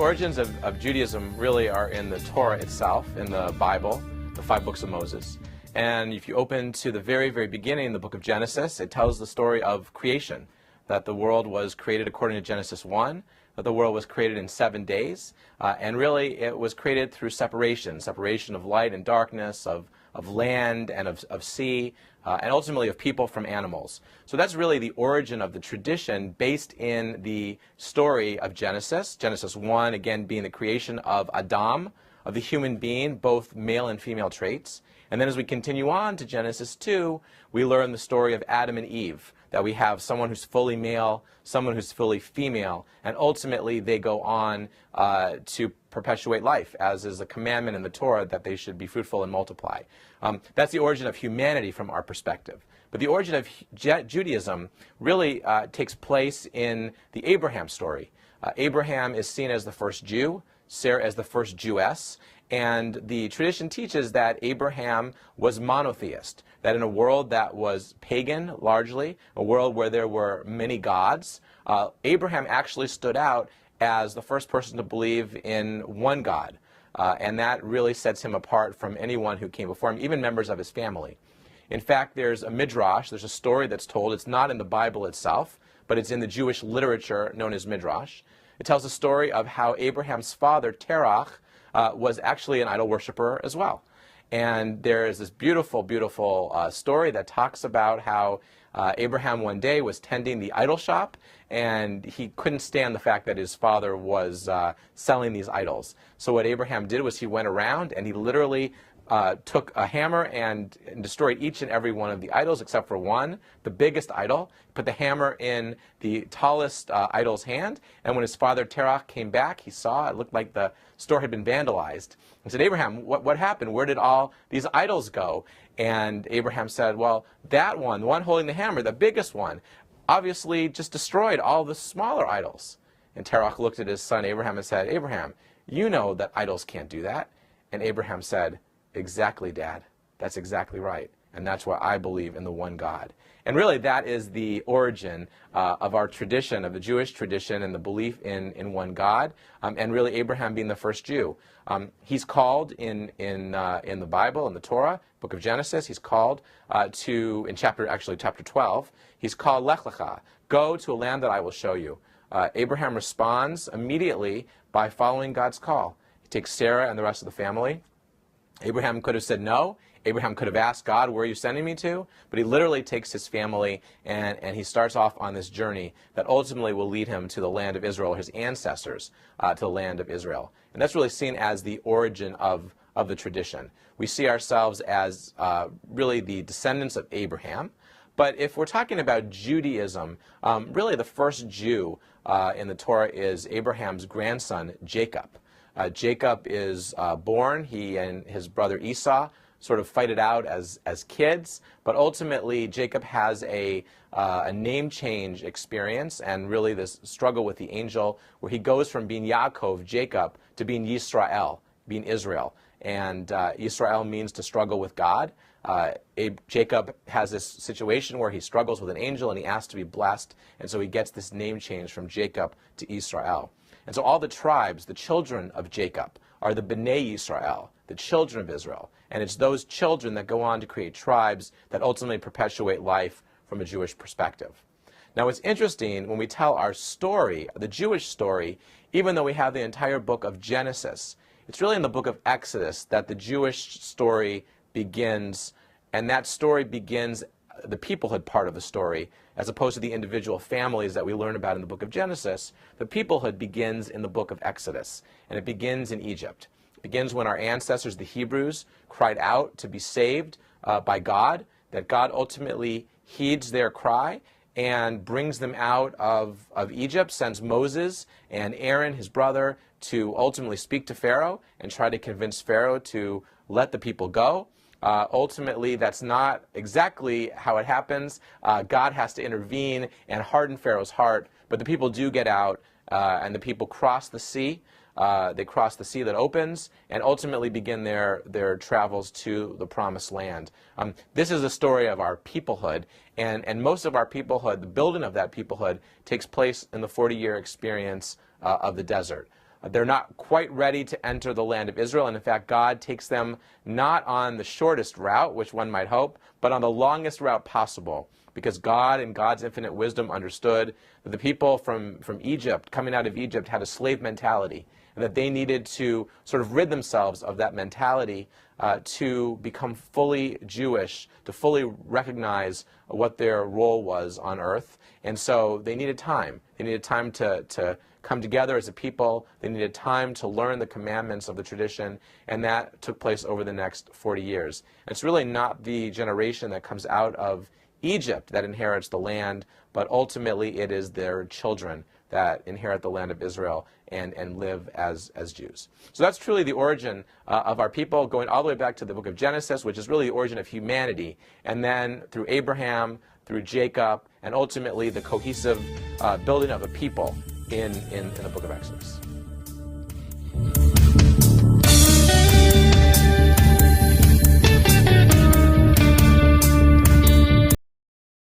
origins of Judaism really are in the Torah itself, in the Bible, the 5 books of Moses. And if you open to the very, very beginning, the book of Genesis, it tells the story of creation, that the world was created according to Genesis 1, that the world was created in 7 days, and really it was created through separation of light and darkness, of land and of sea, and ultimately of people from animals. So that's really the origin of the tradition based in the story of Genesis. Genesis 1, again, being the creation of Adam, of the human being, both male and female traits. And then as we continue on to Genesis 2, we learn the story of Adam and Eve, that we have someone who's fully male, someone who's fully female, and ultimately they go on to perpetuate life, as is the commandment in the Torah that they should be fruitful and multiply. That's the origin of humanity from our perspective. But the origin of Judaism really takes place in the Abraham story. Abraham is seen as the first Jew, Sarah as the first Jewess, and the tradition teaches that Abraham was monotheist, that in a world that was pagan largely, a world where there were many gods, Abraham actually stood out as the first person to believe in one God. And that really sets him apart from anyone who came before him, even members of his family. In fact, there's a midrash, there's a story that's told. It's not in the Bible itself, but it's in the Jewish literature known as midrash. It tells the story of how Abraham's father, Terach, was actually an idol worshiper as well. And there is this beautiful, beautiful story that talks about how Abraham one day was tending the idol shop, and he couldn't stand the fact that his father was selling these idols. So what Abraham did was he went around and he literally took a hammer and destroyed each and every one of the idols except for one, the biggest idol, put the hammer in the tallest idol's hand, and when his father Terach came back, he saw it looked like the store had been vandalized. He said, Abraham, what happened? Where did all these idols go? And Abraham said, well, that one, the one holding the hammer, the biggest one, obviously just destroyed all the smaller idols. And Terach looked at his son Abraham and said, Abraham, you know that idols can't do that. And Abraham said, exactly, Dad. That's exactly right. And that's why I believe in the one God. And really that is the origin of our tradition, of the Jewish tradition and the belief in one God, and really Abraham being the first Jew. He's called in the Bible, in the Torah, book of Genesis, he's called in chapter 12, he's called Lech Lecha, go to a land that I will show you. Abraham responds immediately by following God's call. He takes Sarah and the rest of the family. Abraham could have said no. Abraham could have asked God, where are you sending me to? But he literally takes his family and he starts off on this journey that ultimately will lead him to the land of Israel, his ancestors to the land of Israel. And that's really seen as the origin of the tradition. We see ourselves as really the descendants of Abraham. But if we're talking about Judaism, really the first Jew in the Torah is Abraham's grandson, Jacob. Jacob is born. He and his brother Esau sort of fight it out as kids, but ultimately Jacob has a name change experience and really this struggle with the angel where he goes from being Yaakov, Jacob, to being Yisrael, being Israel. And Yisrael means to struggle with God. Jacob has this situation where he struggles with an angel and he asks to be blessed, and so he gets this name change from Jacob to Israel. And so all the tribes, the children of Jacob, are the Bnei Yisrael, the children of Israel. And it's those children that go on to create tribes that ultimately perpetuate life from a Jewish perspective. Now what's interesting, when we tell our story, the Jewish story, even though we have the entire book of Genesis, it's really in the book of Exodus that the Jewish story begins, and that story begins the peoplehood part of the story, as opposed to the individual families that we learn about in the book of Genesis. The peoplehood begins in the book of Exodus, and it begins in Egypt. It begins when our ancestors, the Hebrews, cried out to be saved by God, that God ultimately heeds their cry and brings them out of Egypt, sends Moses and Aaron, his brother, to ultimately speak to Pharaoh and try to convince Pharaoh to let the people go. Ultimately, that's not exactly how it happens. God has to intervene and harden Pharaoh's heart, but the people do get out, and the people cross the sea. They cross the sea that opens and ultimately begin their travels to the promised land. This is the story of our peoplehood, and most of our peoplehood, the building of that peoplehood, takes place in the 40-year experience of the desert. They're not quite ready to enter the land of Israel, and in fact, God takes them not on the shortest route, which one might hope, but on the longest route possible, because God, in God's infinite wisdom, understood that the people from Egypt, coming out of Egypt, had a slave mentality, and that they needed to sort of rid themselves of that mentality to become fully Jewish, to fully recognize what their role was on earth. And so they needed time. They needed time to come together as a people. They needed time to learn the commandments of the tradition, and that took place over the next 40 years. And it's really not the generation that comes out of Egypt that inherits the land, but ultimately it is their children that inherit the land of Israel and live as Jews. So that's truly the origin of our people, going all the way back to the book of Genesis, which is really the origin of humanity, and then through Abraham, through Jacob, and ultimately the cohesive building of a people in the book of Exodus.